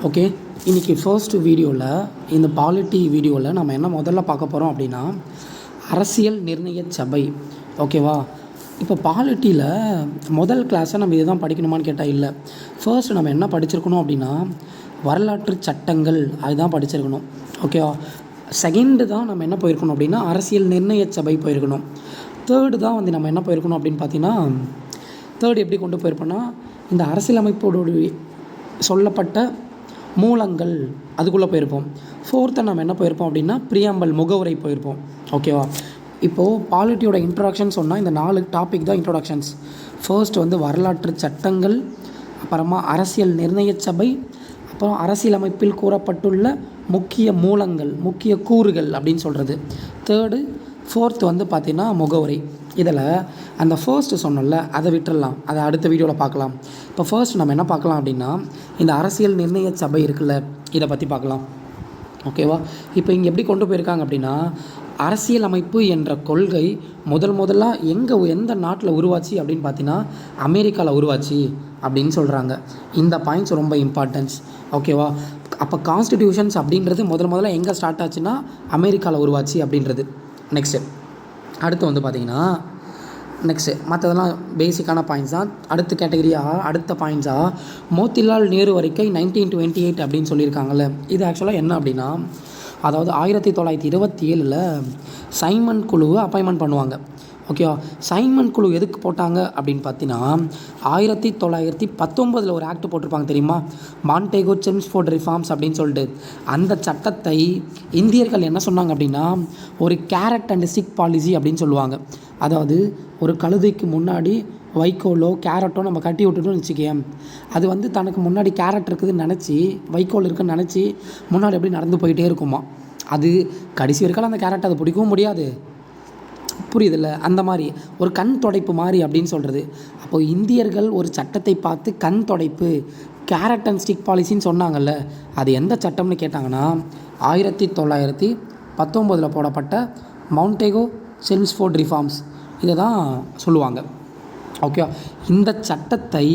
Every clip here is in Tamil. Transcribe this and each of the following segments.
ஓகே, இன்றைக்கி ஃபர்ஸ்ட் வீடியோவில் இந்த பாலிட்டி வீடியோவில் நம்ம என்ன முதல்ல பார்க்க போகிறோம் அப்படின்னா அரசியல் நிர்ணய சபை. ஓகேவா? இப்போ பாலிட்டியில் முதல் கிளாஸை நம்ம இதுதான் படிக்கணுமான்னு கேட்டால் இல்லை. ஃபர்ஸ்ட் நம்ம என்ன படிச்சிருக்கணும் அப்படின்னா வரலாற்று சட்டங்கள் அதுதான் படிச்சிருக்கணும். ஓகேவா? செகண்டு தான் நம்ம என்ன போயிருக்கணும் அப்படின்னா அரசியல் நிர்ணய சபை போயிருக்கணும். தேர்டு தான் வந்து நம்ம என்ன போயிருக்கணும் அப்படின்னு பார்த்தீங்கன்னா தேர்டு எப்படி கொண்டு போயிருப்போன்னா இந்த அரசியலமைப்போடு சொல்லப்பட்ட மூலங்கள் அதுக்குள்ளே போயிருப்போம். ஃபோர்த்தை நம்ம என்ன போயிருப்போம் அப்படின்னா பிரியாம்பல் முகவுரை போயிருப்போம். ஓகேவா? இப்போது பாலிட்டியோட இன்ட்ரொடக்ஷன் சொன்னால் இந்த 4 டாபிக் தான் இன்ட்ரொடக்ஷன்ஸ். ஃபர்ஸ்ட் வந்து வரலாற்று சட்டங்கள், அப்புறமா அரசியல் நிர்ணய சபை, அப்புறம் அரசியலமைப்பில் கூறப்பட்டுள்ள முக்கிய மூலங்கள் முக்கிய கூறுகள் அப்படின்னு சொல்கிறது. தேர்டு ஃபோர்த்து வந்து பார்த்திங்கன்னா முகவுரை. இதில் அந்த ஃபர்ஸ்ட்டு சொன்னோம்ல அதை விட்டுடலாம், அதை அடுத்த வீடியோவில் பார்க்கலாம். இப்போ ஃபர்ஸ்ட் நம்ம என்ன பார்க்கலாம் அப்படின்னா இந்த அரசியல் நிர்ணய சபை இருக்குல்ல இதை பற்றி பார்க்கலாம். ஓகேவா? இப்போ இங்கே எப்படி கொண்டு போயிருக்காங்க அப்படின்னா அரசியல் அமைப்பு என்ற கொள்கை முதலாக எந்த நாட்டில் உருவாச்சு அப்படின்னு பார்த்தீங்கன்னா அமெரிக்காவில் உருவாச்சு அப்படின்னு சொல்கிறாங்க. இந்த பாயிண்ட்ஸ் ரொம்ப இம்பார்ட்டன்ஸ். ஓகேவா? அப்போ கான்ஸ்டிடியூஷன்ஸ் அப்படின்றது முதல்ல எங்கே ஸ்டார்ட் ஆச்சுன்னா அமெரிக்காவில் உருவாச்சு அப்படின்றது. நெக்ஸ்ட்டு அடுத்து வந்து பார்த்திங்கன்னா மற்றதெல்லாம் பேசிக்கான பாயிண்ட்ஸ் தான். அடுத்த கேட்டகரியாக அடுத்த பாயிண்ட்ஸாக மோத்திலால் நேரு அறிக்கை 1928 அப்படின்னு சொல்லியிருக்காங்கல்ல. இது ஆக்சுவலாக என்ன அப்படின்னா அதாவது 1927 சைமன் குழுவை அப்பாயின்மெண்ட் பண்ணுவாங்க. ஓகேவா? சைமன் குழு எதுக்கு போட்டாங்க அப்படின்னு பார்த்தீங்கன்னா 1919 ஒரு ஆக்ட் போட்டிருப்பாங்க தெரியுமா, மாண்டேகோ செம்ஸ்ஃபோர்ட் ரிஃபார்ம்ஸ் அப்படின்னு சொல்லிட்டு. அந்த சட்டத்தை இந்தியர்கள் என்ன சொன்னாங்க அப்படின்னா ஒரு கேரட் அண்ட் ஸ்டிக் பாலிசி அப்படின்னு சொல்லுவாங்க. அதாவது ஒரு கழுதைக்கு முன்னாடி வைக்கோலோ கேரட்டோ நம்ம கட்டி விட்டுட்டோம்னு வச்சுக்கேன், அது வந்து தனக்கு முன்னாடி கேரட் இருக்குதுன்னு நினச்சி வைக்கோல் இருக்குதுன்னு நினச்சி முன்னாடி எப்படி நடந்து போயிட்டே இருக்குமா. அது கடைசி வரைக்கும் அந்த கேரட் அது பிடிக்கவும் முடியாது. புரியுதில்ல? அந்த மாதிரி ஒரு கண் தொடைப்பு மாதிரி அப்படின்னு சொல்கிறது. அப்போது இந்தியர்கள் ஒரு சட்டத்தை பார்த்து கண் தொடைப்பு கேரட் அண்ட் ஸ்டிக் பாலிசின்னு சொன்னாங்கல்ல, அது எந்த சட்டம்னு கேட்டாங்கன்னா 1919 போடப்பட்ட மாண்டேகோ செம்ஸ்ஃபோர்ட் ரிஃபார்ம்ஸ் இதை தான் சொல்லுவாங்க. ஓகே, இந்த சட்டத்தை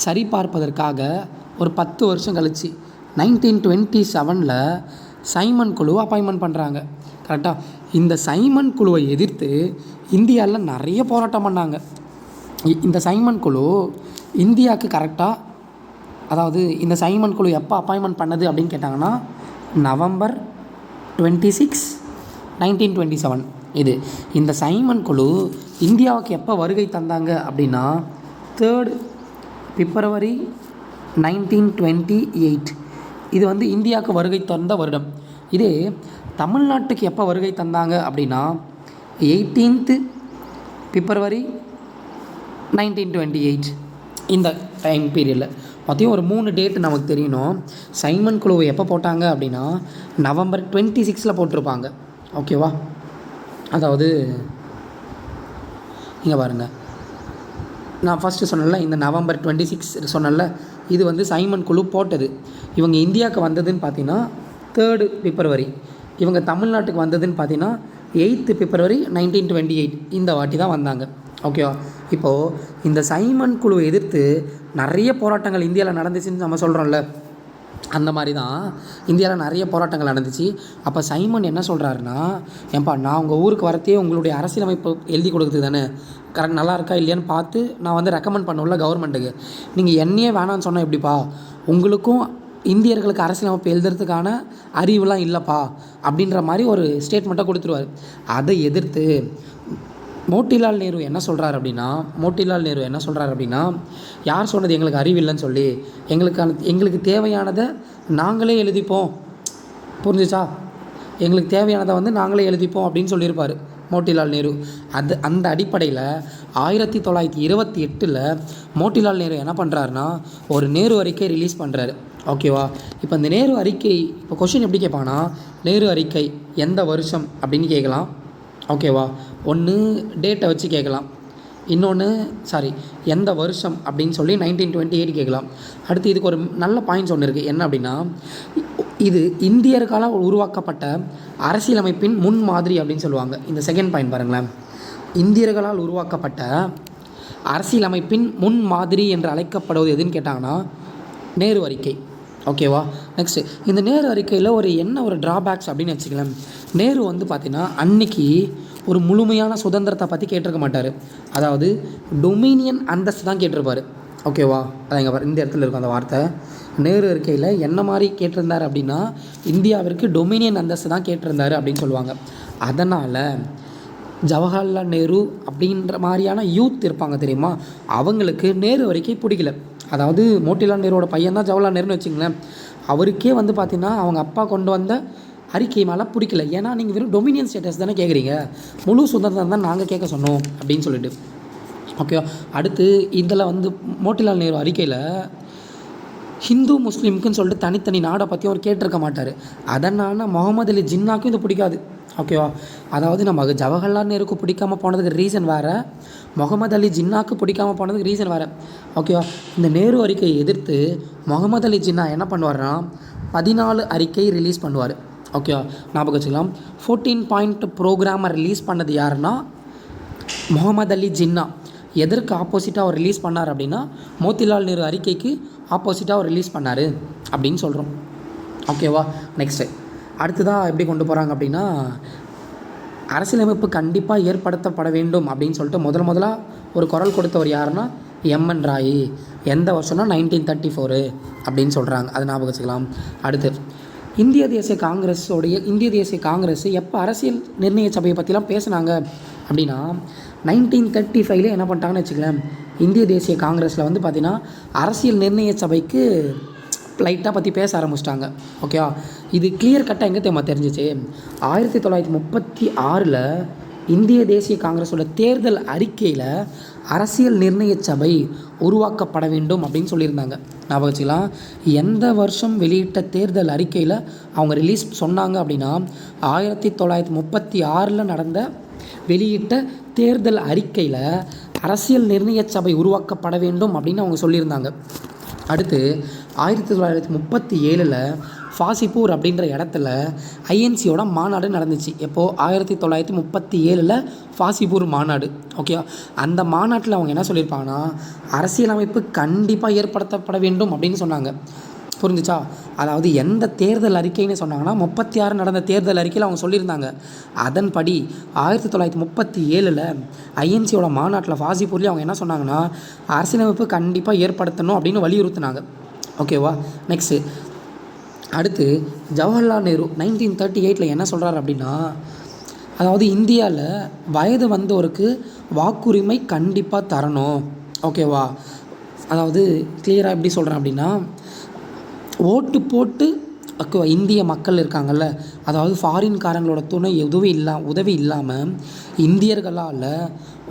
சரிபார்ப்பதற்காக ஒரு 10 வருஷம் கழித்து 1927 சைமன் குழுவை அப்பாயின்மெண்ட் பண்ணுறாங்க. கரெக்டாக? இந்த சைமன் குழுவை எதிர்த்து இந்தியாவில் நிறைய போராட்டம் பண்ணாங்க. இந்த சைமன் குழு இந்தியாவுக்கு கரெக்டாக, அதாவது இந்த சைமன் குழு எப்போ அப்பாயின்மெண்ட் பண்ணது அப்படின்னு கேட்டாங்கன்னா நவம்பர் 26, 1927. இந்த சைமன் குழு இந்தியாவுக்கு எப்போ வருகை தந்தாங்க அப்படின்னா 3rd பிப்ரவரி 1928. இது வந்து இந்தியாவுக்கு வருகை தந்த வருடம். இதே தமிழ்நாட்டுக்கு எப்போ வருகை தந்தாங்க அப்படின்னா 18th பிப்ரவரி 1928. இந்த டைம் பீரியடில் மொத்தம் ஒரு 3 டேட்டு நமக்கு தெரியணும். சைமன் குழுவை எப்போ போட்டாங்க அப்படின்னா நவம்பர் 26 போட்டிருப்பாங்க. ஓகேவா? அதாவது இங்கே பாருங்கள், நான் ஃபஸ்ட்டு சொன்னல இந்த நவம்பர் 26 சொன்னல, இது வந்து சைமன் குழு போட்டது. இவங்க இந்தியாவுக்கு வந்ததுன்னு பார்த்தீங்கன்னா 3rd பிப்ரவரி. இவங்க தமிழ்நாட்டுக்கு வந்ததுன்னு பார்த்தீங்கன்னா 8th பிப்ரவரி 1928. இந்த வாட்டி தான் வந்தாங்க. ஓகேவா? இப்போது இந்த சைமன் குழுவை எதிர்த்து நிறைய போராட்டங்கள் இந்தியாவில் நடந்துச்சுன்னு நம்ம சொல்கிறோம்ல, அந்த மாதிரி தான் இந்தியாவில் நிறைய போராட்டங்கள் நடந்துச்சு. அப்போ சைமன் என்ன சொல்கிறாருன்னா, ஏன்பா நான் உங்கள் ஊருக்கு வரத்தே உங்களுடைய அரசியலமைப்பு எழுதி கொடுக்குறது தானே, கரெக்ட் நல்லா இருக்கா இல்லையான்னு பார்த்து நான் வந்து ரெக்கமெண்ட் பண்ணுவோம்ல கவர்மெண்ட்டுக்கு. நீங்கள் என்னையே வேணான்னு சொன்னால் எப்படிப்பா, உங்களுக்கும் இந்தியர்களுக்கு அரசியலமைப்பு எழுதுறதுக்கான அறிவுலாம் இல்லைப்பா அப்படின்ற மாதிரி ஒரு ஸ்டேட்மெண்ட்டாக கொடுத்துருவார். அதை எதிர்த்து மோட்டிலால் நேரு என்ன சொல்கிறார் அப்படின்னா யார் சொன்னது எங்களுக்கு அறிவில்லைன்னு சொல்லி, எங்களுக்கு தேவையானதை நாங்களே எழுதிப்போம். புரிஞ்சுச்சா? எங்களுக்கு தேவையானதை வந்து நாங்களே எழுதிப்போம் அப்படின்னு சொல்லியிருப்பார் மோட்டிலால் நேரு. அந்த அடிப்படையில் 1928 மோட்டிலால் நேரு என்ன பண்ணுறாருன்னா ஒரு நேரு அறிக்கை ரிலீஸ் பண்ணுறாரு. ஓகேவா? இப்போ இந்த நேரு அறிக்கை, இப்போ கொஷின் எப்படி கேட்பாங்கன்னா நேரு அறிக்கை எந்த வருஷம் அப்படின்னு கேட்கலாம். ஓகேவா? ஒன்று டேட்டை வச்சு கேட்கலாம், இன்னொன்று எந்த வருஷம் அப்படின்னு சொல்லி 1928 கேட்கலாம். அடுத்து இதுக்கு ஒரு நல்ல பாயிண்ட்ஸ் ஒன்று இருக்குது. என்ன அப்படின்னா இது இந்தியர்களால் உருவாக்கப்பட்ட அரசியலமைப்பின் முன்மாதிரி அப்படின்னு சொல்லுவாங்க. இந்த செகண்ட் பாயிண்ட் பாருங்களேன், இந்தியர்களால் உருவாக்கப்பட்ட அரசியலமைப்பின் முன்மாதிரி என்று அழைக்கப்படுவது எதுன்னு கேட்டாங்கன்னா நேரு அறிக்கை. ஓகேவா. நெக்ஸ்ட்டு இந்த நேரு அறிக்கையில் ஒரு ட்ராபேக்ஸ் அப்படின்னு வச்சுக்கலாம். நேரு வந்து பார்த்திங்கன்னா அன்னைக்கு ஒரு முழுமையான சுதந்திரத்தை பற்றி கேட்டிருக்க மாட்டார். அதாவது டொமினியன் அந்தஸ்து தான் கேட்டிருப்பார். ஓகேவா. அது இங்கே இந்த இடத்துல இருக்கும் அந்த வார்த்தை. நேரு அறிக்கையில் என்ன மாதிரி கேட்டிருந்தார் அப்படின்னா இந்தியாவிற்கு டொமினியன் அந்தஸ்து தான் கேட்டிருந்தார் அப்படின்னு சொல்லுவாங்க. அதனால் ஜவஹர்லால் நேரு அப்படின்ற மாதிரியான யூத் இருப்பாங்க தெரியுமா, அவங்களுக்கு நேரு அறிக்கை பிடிக்கல. அதாவது மோட்டிலால் நேருவோட பையன் தான் ஜவஹர்லால் நேருன்னு வச்சுங்களேன். அவருக்கே வந்து பார்த்திங்கன்னா அவங்க அப்பா கொண்டு வந்த அறிக்கை மேலே பிடிக்கல. ஏன்னா நீங்கள் வெறும் டொமினியன் ஸ்டேட்டஸ் தானே கேட்குறீங்க, முழு சுதந்திரம் தான் நாங்கள் கேட்க சொன்னோம் அப்படின்னு சொல்லிட்டு. ஓகே. அடுத்து இதில் வந்து மோட்டிலால் நேரு அறிக்கையில் ஹிந்து முஸ்லீமுக்குன்னு சொல்லிட்டு தனித்தனி நாடை பற்றி அவர் கேட்டிருக்க மாட்டார். அதனால் முகமது அலி ஜின்னாக்கும் இது பிடிக்காது. ஓகேவா. அதாவது நமக்கு ஜவஹர்லால் நேருக்கு பிடிக்காமல் போனதுக்கு ரீசன் வேறு, முகமது அலி ஜின்னாக்கு பிடிக்காமல் போனதுக்கு ரீசன் வேறு. ஓகேவா. இந்த நேரு அறிக்கையை எதிர்த்து முகமது அலி ஜின்னா என்ன பண்ணுவார்னா 14 அறிக்கை ரிலீஸ் பண்ணுவார். ஓகேவா. ஞாபகம் வச்சுக்கலாம். 14 பாயிண்ட் ப்ரோக்ராமை ரிலீஸ் பண்ணது யாருன்னா முகமது அலி ஜின்னா. எதற்கு ஆப்போசிட்டாக அவர் ரிலீஸ் பண்ணார் அப்படின்னா மோத்திலால் நேரு அறிக்கைக்கு ஆப்போசிட்டாக அவர் ரிலீஸ் பண்ணார் அப்படின்னு சொல்கிறோம். ஓகேவா. நெக்ஸ்ட்டு அடுத்ததாக எப்படி கொண்டு போகிறாங்க அப்படின்னா அரசியலமைப்பு கண்டிப்பாக ஏற்படுத்தப்பட வேண்டும் அப்படின்னு சொல்லிட்டு முதலாக ஒரு குரல் கொடுத்தவர் யாருன்னா எம்என் ராய். எந்த வருஷம்னா 1934 அப்படின்னு சொல்கிறாங்க. அது ஞாபகம் வச்சுக்கலாம். அடுத்து இந்திய தேசிய காங்கிரஸ் எப்போ அரசியல் நிர்ணய சபையை பற்றிலாம் பேசுனாங்க அப்படின்னா 1935 என்ன பண்ணிட்டாங்கன்னு வச்சுக்கலாம். இந்திய தேசிய காங்கிரஸில் வந்து பார்த்திங்கன்னா அரசியல் நிர்ணய சபைக்கு லைட்டாக பற்றி பேச ஆரம்பிச்சிட்டாங்க. ஓகேவா. இது கிளியர் கட்டாக எங்கே தெரிஞ்சிச்சு, 1936 இந்திய தேசிய காங்கிரஸோட தேர்தல் அறிக்கையில் அரசியல் நிர்ணய சபை உருவாக்கப்பட வேண்டும் அப்படின்னு சொல்லியிருந்தாங்க. ஞாபகம் வச்சுக்கலாம். எந்த வருஷம் வெளியிட்ட தேர்தல் அறிக்கையில் அவங்க ரிலீஸ் சொன்னாங்க அப்படின்னா 1936 நடந்த வெளியிட்ட தேர்தல் அறிக்கையில் அரசியல் நிர்ணய சபை உருவாக்கப்பட வேண்டும் அப்படின்னு அவங்க சொல்லியிருந்தாங்க. அடுத்து 1937 ஃபாசிப்பூர் அப்படின்ற இடத்துல ஐஎன்சியோட மாநாடு நடந்துச்சு. எப்போது 1937 ஃபாசிப்பூர் மாநாடு. ஓகே. அந்த மாநாட்டில் அவங்க என்ன சொல்லியிருப்பாங்கன்னா அரசியலமைப்பு கண்டிப்பாக ஏற்படுத்தப்பட வேண்டும் அப்படின்னு சொன்னாங்க. புரிஞ்சிச்சா. அதாவது எந்த தேர்தல் அறிக்கைன்னு சொன்னாங்கன்னா 36 நடந்த தேர்தல் அறிக்கையில் அவங்க சொல்லியிருந்தாங்க. அதன்படி 1937 ஐஎன்சியோட மாநாட்டில் ஃபாசிப்பூர்லேயே அவங்க என்ன சொன்னாங்கன்னா அரசியலமைப்பு கண்டிப்பாக ஏற்படுத்தணும் அப்படின்னு வலியுறுத்தினாங்க. ஓகேவா. நெக்ஸ்ட்டு அடுத்து ஜவஹர்லால் நேரு 1938 என்ன சொல்கிறார் அப்படின்னா அதாவது இந்தியாவில் வயது வந்தோருக்கு வாக்குரிமை கண்டிப்பாக தரணும். ஓகேவா. அதாவது கிளியராக எப்படி சொல்கிறேன் அப்படின்னா ஓட்டு போட்டு இந்திய மக்கள் இருக்காங்கள்ல, அதாவது ஃபாரின்காரங்களோட துணை உதவி இல்லாமல் இந்தியர்களால்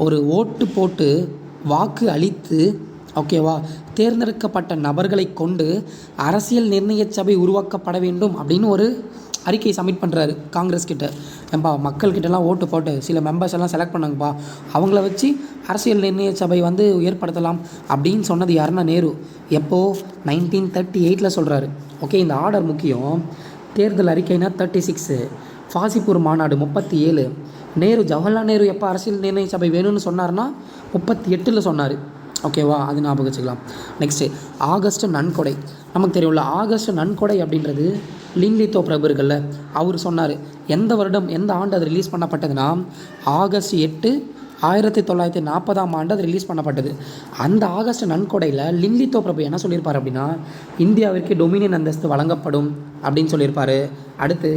ஒரு ஓட்டு போட்டு வாக்கு அளித்து ஓகேவா தேர்ந்தெடுக்கப்பட்ட நபர்களை கொண்டு அரசியல் நிர்ணய சபை உருவாக்கப்பட வேண்டும் அப்படின்னு ஒரு அறிக்கை சப்மிட் பண்ணுறாரு காங்கிரஸ் கிட்ட. ஏன்பா மக்கள்கிட்டலாம் ஓட்டு போட்டு சில மெம்பர்ஸ் எல்லாம் செலக்ட் பண்ணாங்கப்பா, அவங்கள வச்சு அரசியல் நிர்ணய சபை வந்து ஏற்படுத்தலாம் அப்படின்னு சொன்னது யாருன்னா நேரு. எப்போது 1938 சொல்கிறாரு. ஓகே. இந்த ஆர்டர் முக்கியம். தேர்தல் அறிக்கைனா 36, ஃபாசிப்பூர் மாநாடு 37. ஜவஹர்லால் நேரு எப்போ அரசியல் நிர்ணய சபை வேணும்னு சொன்னார்னா 38 சொன்னார். ஓகேவா. அது ஞாபகம் வச்சுக்கலாம். நெக்ஸ்ட்டு ஆகஸ்ட் நன்கொடை. நமக்கு தெரியும்ல ஆகஸ்ட் நன்கொடை அப்படின்றது லின்லித்தோ பிரபுகளில் அவர் சொன்னார். எந்த வருடம் எந்த ஆண்டு அது ரிலீஸ் பண்ணப்பட்டதுன்னா ஆகஸ்ட் 8, 1940 அது ரிலீஸ் பண்ணப்பட்டது. அந்த ஆகஸ்ட் நன்கொடையில் லின்லித்தோ பிரபு என்ன சொல்லியிருப்பார் அப்படின்னா இந்தியாவிற்கு டொமினியன் அந்தஸ்து வழங்கப்படும் அப்படின்னு சொல்லியிருப்பார். அடுத்து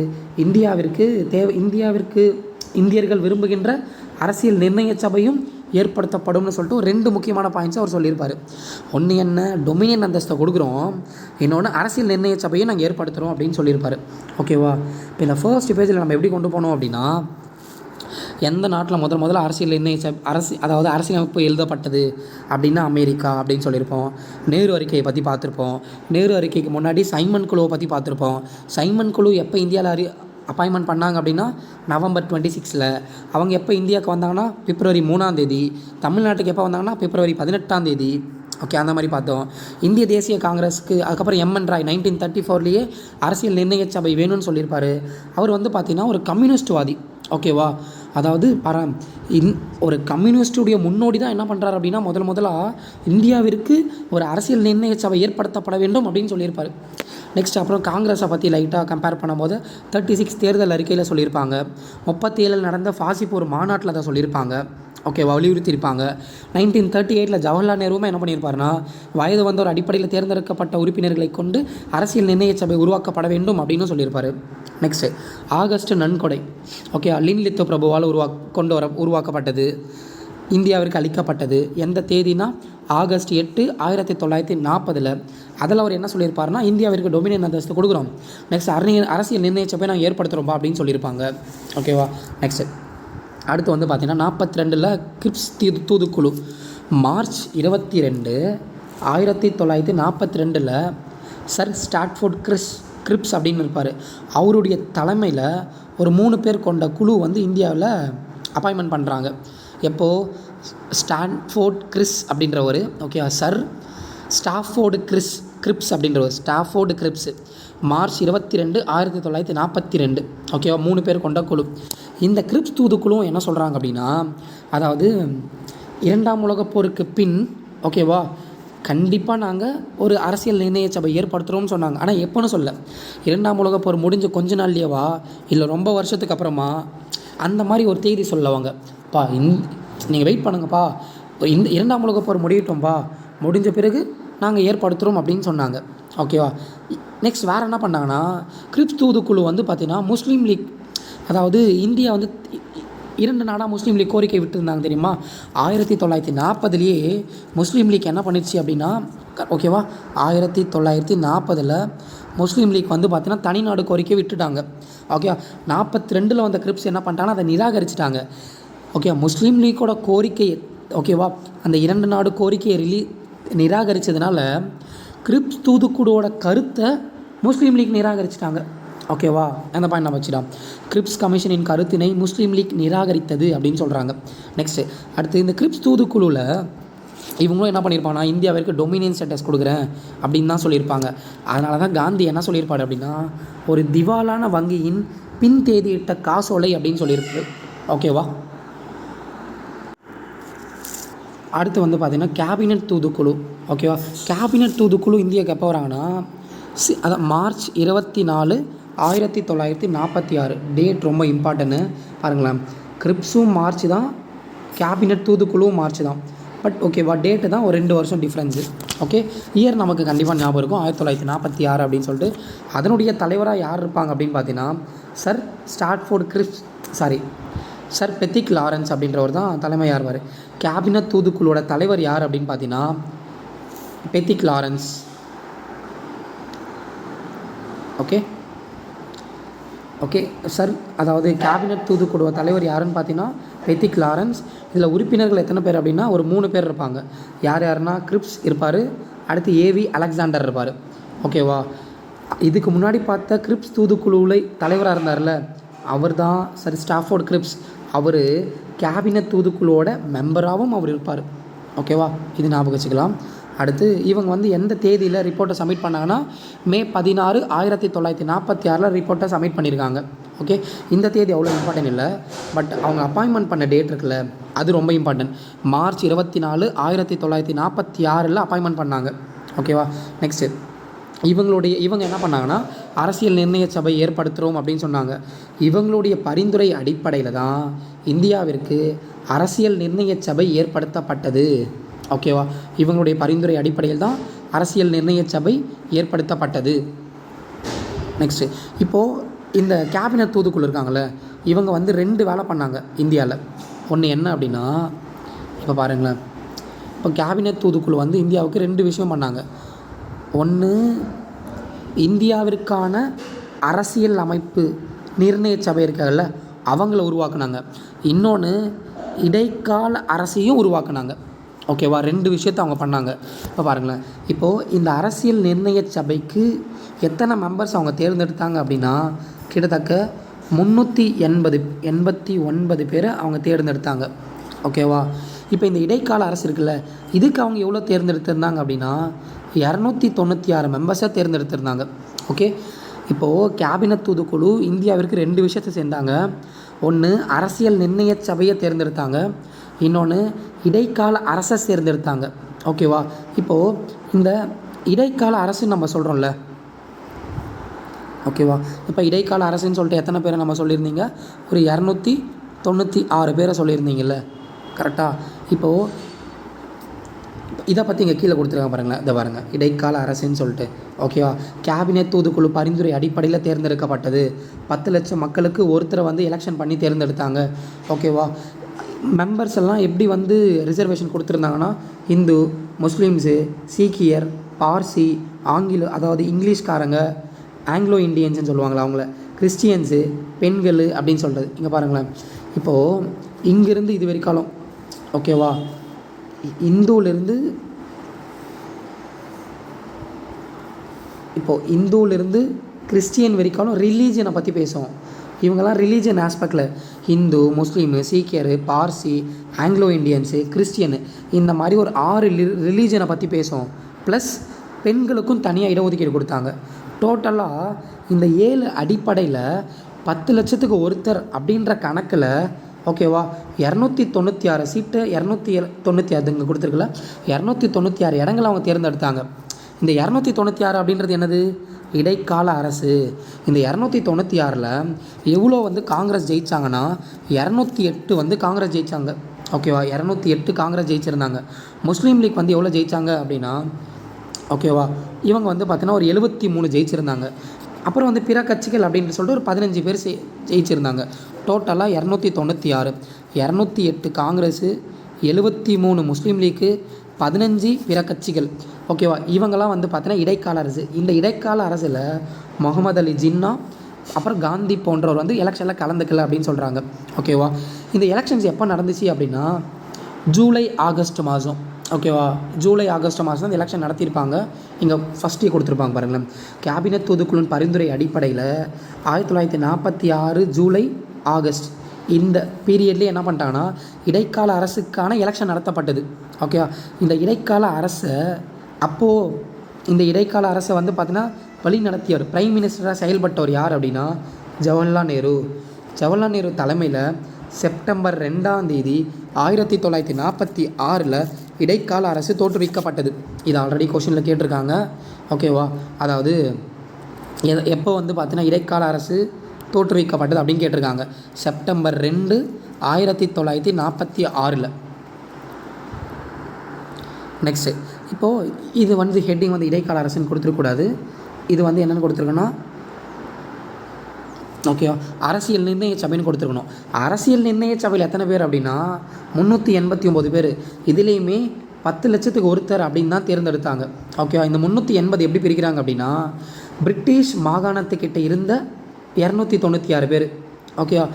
இந்தியாவிற்கு இந்தியர்கள் விரும்புகின்ற அரசியல் நிர்ணய சபையும் ஏற்படுத்தப்படும்னு சொல்லிட்டு 2 முக்கியமான பாயிண்ட்ஸ் அவர் சொல்லியிருப்பார். ஒன்று என்ன டொமினியன் அந்தஸ்தை கொடுக்குறோம், இன்னொன்று அரசியல் நிர்ணய சபையை நாங்கள் ஏற்படுத்துகிறோம் அப்படின்னு சொல்லியிருப்பார். ஓகேவா. இப்போ இந்த ஃபர்ஸ்ட் பேஜில் நம்ம எப்படி கொண்டு போனோம் அப்படின்னா எந்த நாட்டில் முதல்ல அரசியல் நிர்ணய அதாவது அரசியலமைப்பு எழுதப்பட்டது அப்படின்னா அமெரிக்கா அப்படின்னு சொல்லியிருப்போம். நேரு அறிக்கையை பற்றி பார்த்துருப்போம். நேரு அறிக்கைக்கு முன்னாடி சைமன் குழுவை பற்றி பார்த்துருப்போம். சைமன் குழு எப்போ இந்தியாவில் அப்பாயின்மெண்ட் பண்ணாங்க அப்படின்னா நவம்பர் 26. அவங்க எப்போ இந்தியாவுக்கு வந்தாங்கன்னா பிப்ரவரி 3 தமிழ்நாட்டுக்கு எப்போ வந்தாங்கன்னா பிப்ரவரி 18. ஓகே. அந்த மாதிரி பார்த்தோம். இந்திய தேசிய காங்கிரஸுக்கு அதுக்கப்புறம் எம்என் ராய் 1934 அரசியல் நிர்ணய சபை வேணும்னு சொல்லியிருப்பார். அவர் வந்து பார்த்திங்கன்னா ஒரு கம்யூனிஸ்ட்வாதி. ஓகேவா. அதாவது ஒரு கம்யூனிஸ்டுடைய முன்னோடி தான் என்ன பண்ணுறாரு அப்படின்னா முதலாக இந்தியாவிற்கு ஒரு அரசியல் நிர்ணய சபை ஏற்படுத்தப்பட வேண்டும் அப்படின்னு சொல்லியிருப்பார். நெக்ஸ்ட் அப்புறம் காங்கிரஸை பற்றி லைட்டாக கம்பேர் பண்ணும்போது 36 தேர்தல் அறிக்கையில் சொல்லியிருப்பாங்க. 37 நடந்த ஃபாசிப்பூர் மாநாட்டில் அதை சொல்லியிருப்பாங்க. ஓகேவா, வலியுறுத்தியிருப்பாங்க. 1938 ஜவஹர்லால் நேருவுமே என்ன பண்ணியிருப்பாருன்னா, வயது வந்தோர் அடிப்படையில் தேர்ந்தெடுக்கப்பட்ட உறுப்பினர்களை கொண்டு அரசியல் நிர்ணய சபை உருவாக்கப்பட வேண்டும் அப்படின்னு சொல்லியிருப்பார். நெக்ஸ்ட்டு ஆகஸ்ட் நன்கொடை. ஓகே, லின்லித்தோ பிரபுவால் உருவாக்கப்பட்டது, இந்தியாவிற்கு அளிக்கப்பட்டது. எந்த தேதினா ஆகஸ்ட் 8, 1940. அதில் அவர் என்ன சொல்லியிருப்பாருன்னா, இந்தியாவிற்கு டொமினியன் அந்தஸ்து கொடுக்குறோம், நெக்ஸ்ட் அரசியல் நிர்ணய சபை நாங்கள் ஏற்படுத்துகிறோம்பா அப்படின்னு சொல்லியிருப்பாங்க. ஓகேவா. நெக்ஸ்ட்டு அடுத்து வந்து பார்த்திங்கன்னா 42 கிரிப்ஸ் தூதுக்குழு மார்ச் 22, 1942 சர் ஸ்டாட்ஃபோர்ட் கிரிப்ஸ் அப்படின்னு இருப்பார். அவருடைய தலைமையில் ஒரு 3 பேர் கொண்ட குழு வந்து இந்தியாவில் அப்பாயின்மெண்ட் பண்ணுறாங்க. எப்போது ஸ்டாட்ஃபோர்ட் அப்படின்றவர், ஓகே, சர் ஸ்டாட்ஃபோர்டு கிரிப்ஸ் அப்படின்றவர், ஸ்டாட்ஃபோர்டு கிரிப்ஸ் மார்ச் 22, 1942. ஓகேவா, 3 பேர் கொண்ட குழு. இந்த கிரிப்ஸ் தூதுக்குழுவும் என்ன சொல்கிறாங்க அப்படின்னா, அதாவது 2ஆம் உலகப் போருக்கு பின், ஓகேவா, கண்டிப்பாக நாங்கள் ஒரு அரசியல் நிர்ணய சபை ஏற்படுத்துகிறோம்னு சொன்னாங்க. ஆனால் எப்போன்னு சொல்ல, 2ஆம் உலகப் போர் முடிஞ்ச கொஞ்ச நாள்லேயேவா இல்லை ரொம்ப வருஷத்துக்கு அப்புறமா அந்த மாதிரி ஒரு தேதி சொல்லுவாங்க. நீங்கள் வெயிட் பண்ணுங்கப்பா, இந்த 2ஆம் உலகப் போர் முடியட்டோம்ப்பா, முடிஞ்ச பிறகு நாங்கள் ஏற்படுத்துகிறோம் அப்படின்னு சொன்னாங்க. ஓகேவா. நெக்ஸ்ட் வேறு என்ன பண்ணாங்கன்னா, கிரிப்ஸ் தூதுக்குழு வந்து பார்த்திங்கன்னா முஸ்லீம் லீக், அதாவது இந்தியா வந்து 2 நாடாக முஸ்லீம் லீக் கோரிக்கை விட்டுருந்தாங்க தெரியுமா. 1940 முஸ்லீம் லீக் என்ன பண்ணிடுச்சு அப்படின்னா, ஓகேவா, 1940 முஸ்லீம் லீக் வந்து பார்த்திங்கன்னா தனிநாடு கோரிக்கை விட்டுட்டாங்க. ஓகே, 42 வந்த கிரிப்ஸ் என்ன பண்ணிட்டாங்கன்னா அதை நிராகரிச்சிட்டாங்க. ஓகே, முஸ்லீம் லீக்கோட கோரிக்கை, ஓகேவா, அந்த 2 நாடு கோரிக்கையை நிராகரித்ததுனால கிரிப்ஸ் தூதுக்குழுவோட கருத்தை முஸ்லீம் லீக் நிராகரிச்சிட்டாங்க. ஓகேவா, அந்த பாயிண்ட் நம்ம வச்சுக்கலாம். கிரிப்ஸ் கமிஷனின் கருத்தினை முஸ்லீம் லீக் நிராகரித்தது அப்படின்னு சொல்கிறாங்க. நெக்ஸ்ட்டு அடுத்து இந்த கிரிப்ஸ் தூதுக்குழுவில் இவங்களும் என்ன பண்ணியிருப்பாங்கன்னா, இந்தியாவிற்கு டொமினியன் ஸ்டேட்டஸ் கொடுக்குறேன் அப்படின்னு தான் சொல்லியிருப்பாங்க. அதனால தான் காந்தி என்ன சொல்லியிருப்பாரு அப்படின்னா, ஒரு திவாலான வங்கியின் பின் தேதியிட்ட காசோலை அப்படின்னு சொல்லியிருப்பாரு. ஓகேவா. அடுத்து வந்து பார்த்திங்கன்னா கேபினட் தூதுக்குழு. ஓகேவா, கேபினட் தூதுக்குழு இந்தியாவுக்கு எப்போ வராங்கன்னா, அதான் மார்ச் 24, 1946. டேட் ரொம்ப இம்பார்ட்டன்னு பாருங்களேன். கிரிப்ஸும் மார்ச் தான், கேபினட் தூதுக்குழுவும் மார்ச் தான். பட் ஓகேவா, டேட்டு தான் ஒரு 2 வருஷம் டிஃப்ரென்ஸு. ஓகே, இயர் நமக்கு கண்டிப்பாக ஞாபகம் இருக்கும், 1946 அப்படின்னு சொல்லிட்டு. அதனுடைய தலைவராக யார் இருப்பாங்க அப்படின்னு பார்த்தீங்கன்னா, சர் பெத்திக் லாரன்ஸ் அப்படின்றவர் தான் தலைமையாக இருப்பார். கேபினட் தூதுக்குழுவோட தலைவர் யார் அப்படின்னு பார்த்தீங்கன்னா பெத்திக் லாரன்ஸ். ஓகே சார், அதாவது கேபினட் தூதுக்குழுவ தலைவர் யாருன்னு பார்த்தீங்கன்னா பெத்திக் லாரன்ஸ். இதில் உறுப்பினர்கள் எத்தனை பேர் அப்படின்னா ஒரு 3 பேர் இருப்பாங்க. யாருன்னா கிரிப்ஸ் இருப்பார், அடுத்து ஏவி அலெக்சாண்டர் இருப்பார். ஓகேவா. இதுக்கு முன்னாடி பார்த்த கிரிப்ஸ் தூதுக்குழுவில் தலைவராக இருந்தார்ல, அவர் தான் சர் ஸ்டாட்ஃபோர்ட் கிரிப்ஸ். அவர் கேபினட் தூதுக்குழுவோட மெம்பராகவும் அவர் இருப்பார். ஓகேவா, இது ஞாபகம் வச்சுக்கலாம். அடுத்து இவங்க வந்து எந்த தேதியில் ரிப்போர்ட்டை சப்மிட் பண்ணாங்கன்னா, மே 16, 1946 ரிப்போர்ட்டை சப்மிட் பண்ணியிருக்காங்க. ஓகே, இந்த தேதி அவ்வளோ இம்பார்ட்டன்ட் இல்லை, பட் அவங்க அப்பாயின்மெண்ட் பண்ண டேட் இருக்குல்ல, அது ரொம்ப இம்பார்ட்டன்ட். மார்ச் 24, 1946 அப்பாயின்மெண்ட் பண்ணாங்க. ஓகேவா. நெக்ஸ்ட்டு இவங்க என்ன பண்ணாங்கன்னா, அரசியல் நிர்ணய சபை ஏற்படுத்துகிறோம் அப்படின்னு சொன்னாங்க. இவங்களுடைய பரிந்துரை அடிப்படையில் தான் இந்தியாவிற்கு அரசியல் நிர்ணய சபை ஏற்படுத்தப்பட்டது. ஓகேவா, இவங்களுடைய பரிந்துரை அடிப்படையில் தான் அரசியல் நிர்ணய சபை ஏற்படுத்தப்பட்டது. நெக்ஸ்ட்டு இப்போது இந்த கேபினட் தூதுக்குழு இருக்காங்களே, இவங்க வந்து 2 வேலை பண்ணாங்க இந்தியாவில். ஒன்று என்ன அப்படின்னா, இப்போ பாருங்களேன், இப்போ கேபினட் தூதுக்குழு வந்து இந்தியாவுக்கு 2 விஷயம் பண்ணாங்க. ஒன்று, இந்தியாவிற்கான அரசியல் அமைப்பு நிர்ணய சபை இருக்காங்கல்ல, அவங்கள உருவாக்குனாங்க. இன்னொன்று, இடைக்கால அரசையும் உருவாக்குனாங்க. ஓகேவா, 2 விஷயத்தை அவங்க பண்ணாங்க. இப்போ பாருங்களேன், இப்போது இந்த அரசியல் நிர்ணய சபைக்கு எத்தனை மெம்பர்ஸ் அவங்க தேர்ந்தெடுத்தாங்க அப்படின்னா, கிட்டத்தட்ட 389 பேரை அவங்க தேர்ந்தெடுத்தாங்க. ஓகேவா. இப்போ இந்த இடைக்கால அரசு இருக்குல்ல, இதுக்கு அவங்க எவ்வளோ தேர்ந்தெடுத்திருந்தாங்க அப்படின்னா 296 மெம்பர்ஸை தேர்ந்தெடுத்திருந்தாங்க. ஓகே, இப்போது கேபினட் தூதுக்குழு இந்தியாவிற்கு 2 விஷயத்தை சேர்ந்தாங்க. ஒன்று, அரசியல் நிர்ணய சபையை தேர்ந்தெடுத்தாங்க. இன்னொன்று, இடைக்கால அரசை தேர்ந்தெடுத்தாங்க. ஓகேவா. இப்போது இந்த இடைக்கால அரசுன்னு நம்ம சொல்கிறோம்ல, ஓகேவா? இப்போ இடைக்கால அரசுன்னு சொல்லிட்டு எத்தனை பேரை நம்ம சொல்லியிருந்தீங்க? ஒரு 296 பேரை சொல்லியிருந்தீங்கல்ல, கரெக்டாக? இப்போது இதை பற்றி இங்கே கீழே கொடுத்துருக்காங்க பாருங்களேன். இதை பாருங்கள், இடைக்கால அரசுன்னு சொல்லிட்டு. ஓகேவா? கேபினெட் தூதுக்குழு பரிந்துரை அடிப்படையில் தேர்ந்தெடுக்கப்பட்டது. 10 லட்சம் மக்களுக்கு ஒருத்தரை வந்து எலெக்ஷன் பண்ணி தேர்ந்தெடுத்தாங்க. ஓகேவா? மெம்பர்ஸ் எல்லாம் எப்படி வந்து ரிசர்வேஷன் கொடுத்துருந்தாங்கன்னா, இந்து, முஸ்லீம்ஸு, சீக்கியர், பார்சி, அதாவது இங்கிலீஷ்காரங்க, ஆங்கிலோ இண்டியன்ஸ்னு சொல்லுவாங்களா அவங்கள, கிறிஸ்டியன்ஸு, பெண்கள் அப்படின்னு சொல்கிறது. இங்கே பாருங்களேன், இப்போது இங்கேருந்து இது வரைக்காலும், ஓகேவா, இந்துவிலேருந்து கிறிஸ்டியன் வரைக்காலும் ரிலீஜனை பற்றி பேசுவோம். இவங்கெல்லாம் ரிலீஜன் ஆஸ்பெக்டில் ஹிந்து, முஸ்லீமு, சீக்கியரு, பார்சி, ஆங்கிலோ இண்டியன்ஸு, கிறிஸ்டியனு, இந்த மாதிரி ஒரு 6 ரிலீஜனை பற்றி பேசுவோம். ப்ளஸ் பெண்களுக்கும் தனியாக இடஒதுக்கீடு கொடுத்தாங்க. டோட்டலாக இந்த 7 அடிப்படையில் 10 லட்சத்துக்கு ஒருத்தர் அப்படின்ற கணக்கில், ஓகேவா, 296 சீட்டு, 296 இங்கே கொடுத்துருக்குல்ல, 296 இடங்களை அவங்க தேர்ந்தெடுத்தாங்க. இந்த 296 அப்படின்றது என்னது? இடைக்கால அரசு. இந்த 296ல் எவ்வளோ வந்து காங்கிரஸ் ஜெயித்தாங்கன்னா, 208 வந்து காங்கிரஸ் ஜெயித்தாங்க. ஓகேவா? 208 காங்கிரஸ் ஜெயிச்சிருந்தாங்க. முஸ்லீம் லீக் வந்து எவ்வளோ ஜெயித்தாங்க அப்படின்னா, ஓகேவா, இவங்க வந்து பார்த்தீங்கன்னா ஒரு 73 ஜெயிச்சிருந்தாங்க. அப்புறம் வந்து பிற கட்சிகள் அப்படின்னு சொல்லிட்டு ஒரு 15 பேர் ஜெயிச்சிருந்தாங்க. டோட்டலாக 296, 208 காங்கிரஸு, 73 முஸ்லீம் லீக்கு, 15 பிற கட்சிகள். ஓகேவா? இவங்கெல்லாம் வந்து பார்த்தீங்கன்னா இடைக்கால அரசு. இந்த இடைக்கால அரசில் முகமது அலி ஜின்னா அப்புறம் காந்தி போன்றவர் வந்து எலெக்ஷனில் கலந்துக்கல அப்படின்னு சொல்கிறாங்க. ஓகேவா? இந்த எலெக்ஷன்ஸ் எப்போ நடந்துச்சு அப்படின்னா ஜூலை ஆகஸ்ட் மாதம். ஓகேவா? ஜூலை ஆகஸ்ட் மாதம் இந்த எலெக்ஷன் நடத்தியிருப்பாங்க. இங்கே ஃபஸ்ட்டே கொடுத்துருப்பாங்க பாருங்களேன். கேபினெட் தூதுக்குழுவின் பரிந்துரை அடிப்படையில் 1946 ஜூலை ஆகஸ்ட் இந்த பீரியட்லேயே என்ன பண்ணிட்டாங்கன்னா இடைக்கால அரசுக்கான எலெக்ஷன் நடத்தப்பட்டது. ஓகேவா? இந்த இடைக்கால அரசை அப்போது இந்த இடைக்கால அரசை வந்து பார்த்திங்கன்னா வழி நடத்தியவர், பிரைம் மினிஸ்டராக செயல்பட்டவர் யார் அப்படின்னா ஜவஹர்லால் நேரு. ஜவஹர்லால் நேரு தலைமையில் செப்டம்பர் 2ஆம் தேதி 1946 இடைக்கால அரசு தோற்றுவிக்கப்பட்டது. இது ஆல்ரெடி கொஷினில் கேட்டிருக்காங்க. ஓகேவா? அதாவது எப்போ வந்து பார்த்தீங்கன்னா இடைக்கால அரசு தோற்றுவிக்கப்பட்டது அப்படின்னு கேட்டிருக்காங்க. செப்டம்பர் 2, 1946. நெக்ஸ்ட்டு, இப்போது இது வந்து ஹெட்டிங் வந்து இடைக்கால அரசுன்னு கொடுத்துருக்கூடாது. இது வந்து என்னென்னு கொடுத்துருக்கோன்னா, ஓகேவா, அரசியல் நிர்ணய சபைன்னு கொடுத்துருக்கணும். அரசியல் நிர்ணய சபையில் எத்தனை பேர் அப்படின்னா 389 பேர். இதுலேயுமே 10 லட்சத்துக்கு ஒருத்தர் அப்படின்னு தான் தேர்ந்தெடுத்தாங்க. ஓகேவா? இந்த 380 எப்படி பிரிக்கிறாங்க அப்படின்னா, பிரிட்டிஷ் மாகாணத்துக்கிட்ட இருந்த 296 பேர். ஓகேவா?